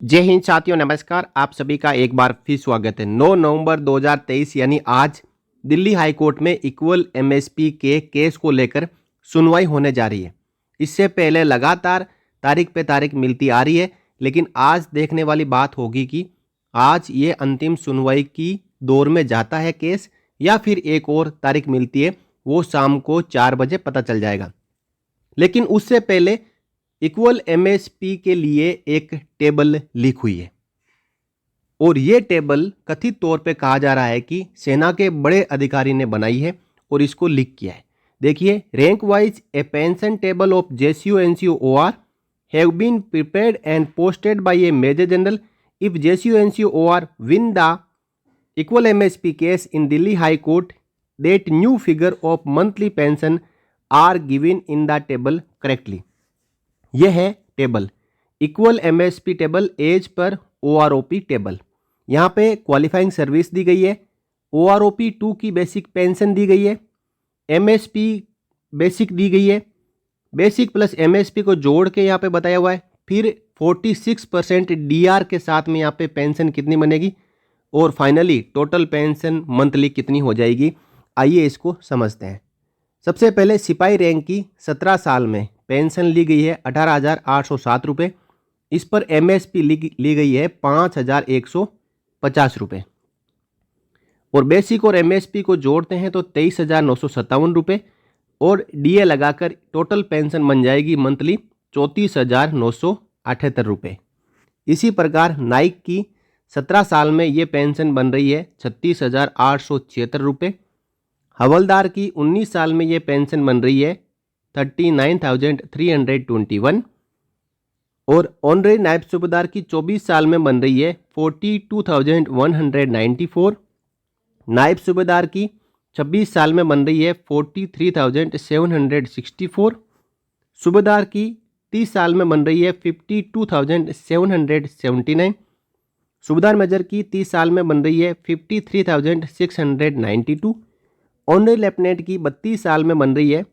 जय हिंद साथियों, नमस्कार। आप सभी का एक बार फिर स्वागत है। 9 नवंबर 2023 यानी आज दिल्ली हाई कोर्ट में इक्वल एमएसपी के केस को लेकर सुनवाई होने जा रही है। इससे पहले लगातार तारीख पे तारीख मिलती आ रही है, लेकिन आज देखने वाली बात होगी कि आज ये अंतिम सुनवाई की दौर में जाता है केस या फिर एक और तारीख मिलती है, वो शाम को 4 बजे पता चल जाएगा। लेकिन उससे पहले इक्वल एमएसपी के लिए एक टेबल लीक हुई है और ये टेबल कथित तौर पे कहा जा रहा है कि सेना के बड़े अधिकारी ने बनाई है और इसको लीक किया है। देखिए, rank wise a pension table of JCO NCO OR have been prepared and posted by a major general if JCO NCO OR win the equal MSP case in Delhi high court that new figure of monthly pension are given in the table correctly. यह है table, equal MSP table as per OROP table. यहाँ पे qualifying service दी गई है, OROP 2 की basic pension दी गई है, MSP basic दी गई है, बेसिक प्लस एमएसपी को जोड़ के यहाँ पे बताया हुआ है। फिर 46% डीआर के साथ में यहाँ पे पेंशन कितनी बनेगी और फाइनली टोटल पेंशन मंथली कितनी हो जाएगी। आइए इसको समझते हैं। सबसे पहले सिपाही रैंक की 17 साल में पेंशन ली गई है 18,807 रुपये। इस पर एमएसपी ली गई है 5,150 रुपये और बेसिक और एमएसपी को जोड़ते हैं तो 23,957 रुपये और डीए लगाकर टोटल पेंशन बन जाएगी मंथली 34,978 रुपये। इसी प्रकार नाइक की 17 साल में ये पेंशन बन रही है 36,876 रुपये। हवलदार की 19 साल में ये पेंशन बन रही है 39,321 और ऑनरेरी नायब सूबेदार की 24 साल में बन रही है 42,194। नायब सूबेदार की 26 साल में बन रही है 43,764। सूबेदार की 30 साल में बन रही है 52,779। सूबेदार मेजर की 30 साल में बन रही है 53,692। ऑनरेरी लेफ्टिनेंट की 32 साल में बन रही है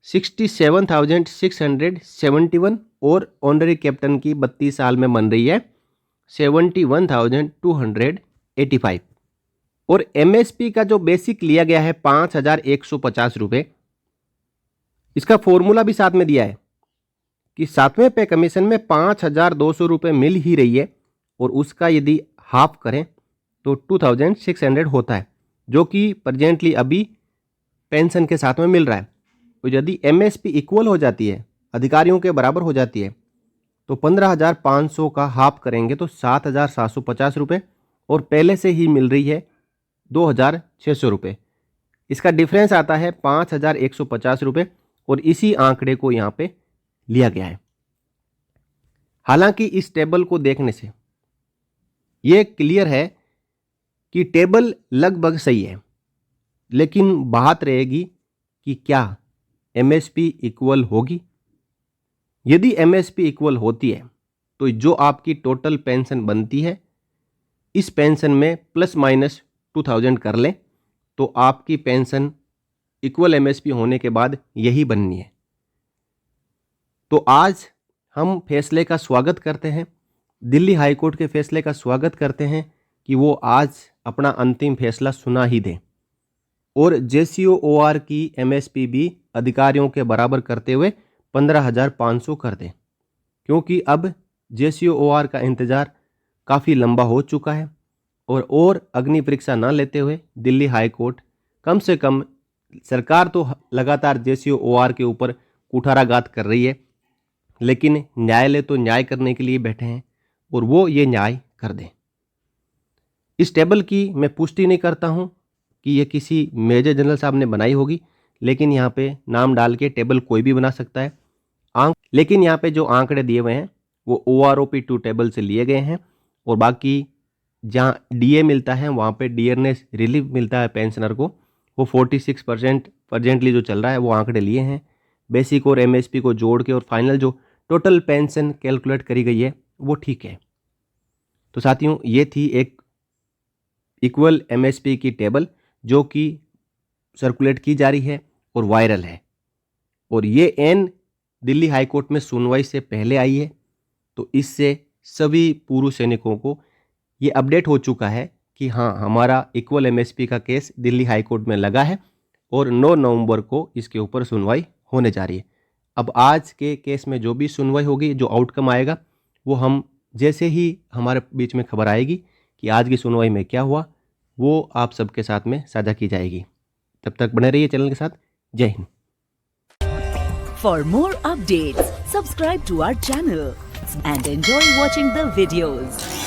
67,671 और ऑनरेरी कैप्टन की 32 साल में बन रही है 71,285। और एमएसपी का जो बेसिक लिया गया है 5,150 रुपये, इसका फॉर्मूला भी साथ में दिया है कि 7वें पे कमीशन में 5,200 रुपये मिल ही रही है और उसका यदि हाफ करें तो 2,600 होता है, जो कि प्रेजेंटली अभी पेंशन के साथ में मिल रहा है। तो यदि एमएसपी इक्वल हो जाती है, अधिकारियों के बराबर हो जाती है, तो 15,500 का हाफ करेंगे तो 7,750 रुपये और पहले से ही मिल रही है 2,600 रुपये। इसका डिफरेंस आता है 5,150 रुपये और इसी आंकड़े को यहाँ पे लिया गया है। हालांकि इस टेबल को देखने से ये क्लियर है कि टेबल लगभग सही है, लेकिन बात रहेगी कि क्या एमएसपी इक्वल होगी। यदि एमएसपी इक्वल होती है तो जो आपकी टोटल पेंशन बनती है, इस पेंशन में प्लस माइनस 2,000 कर लें तो आपकी पेंशन इक्वल एमएसपी होने के बाद यही बननी है। तो आज हम फैसले का स्वागत करते हैं, दिल्ली हाई कोर्ट के फैसले का स्वागत करते हैं कि वो आज अपना अंतिम फैसला सुना ही दें और जेसीओ-ओआर की एमएसपी भी अधिकारियों के बराबर करते हुए 15,500 कर दें, क्योंकि अब जेसीओ-ओआर का इंतज़ार काफ़ी लंबा हो चुका है और अग्नि परीक्षा न लेते हुए दिल्ली हाई कोर्ट कम से कम, सरकार तो लगातार जेसीओ-ओआर के ऊपर कुठाराघात कर रही है, लेकिन न्यायालय तो न्याय करने के लिए बैठे हैं और वो ये न्याय कर दें। इस टेबल की मैं पुष्टि नहीं करता हूँ कि ये किसी मेजर जनरल साहब ने बनाई होगी, लेकिन यहाँ पे नाम डाल के टेबल कोई भी बना सकता है। लेकिन यहाँ पे जो आंकड़े दिए हुए हैं वो ओआरओपी 2 टेबल से लिए गए हैं और बाकी जहाँ डीए मिलता है वहाँ पे डियरनेस रिलीफ मिलता है पेंशनर को, वो 46% प्रेजेंटली जो चल रहा है वो आंकड़े लिए हैं। बेसिक और एमएसपी को जोड़ के और फाइनल जो टोटल पेंशन कैलकुलेट करी गई है वो ठीक है। तो साथियों, ये थी एक इक्वल एमएसपी की टेबल जो कि सर्कुलेट की जा रही है और वायरल है, और ये दिल्ली हाई कोर्ट में सुनवाई से पहले आई है, तो इससे सभी पूर्व सैनिकों को ये अपडेट हो चुका है कि हाँ, हमारा इक्वल एमएसपी का केस दिल्ली हाई कोर्ट में लगा है और 9 नवंबर को इसके ऊपर सुनवाई होने जा रही है। अब आज के केस में जो भी सुनवाई होगी, जो आउटकम आएगा, वो हम जैसे ही हमारे बीच में खबर आएगी कि आज की सुनवाई में क्या हुआ, वो आप सबके साथ में साझा की जाएगी। तब तक बने रहिए चैनल के साथ। जय Hind. For more updates, subscribe to our channel and enjoy watching the videos.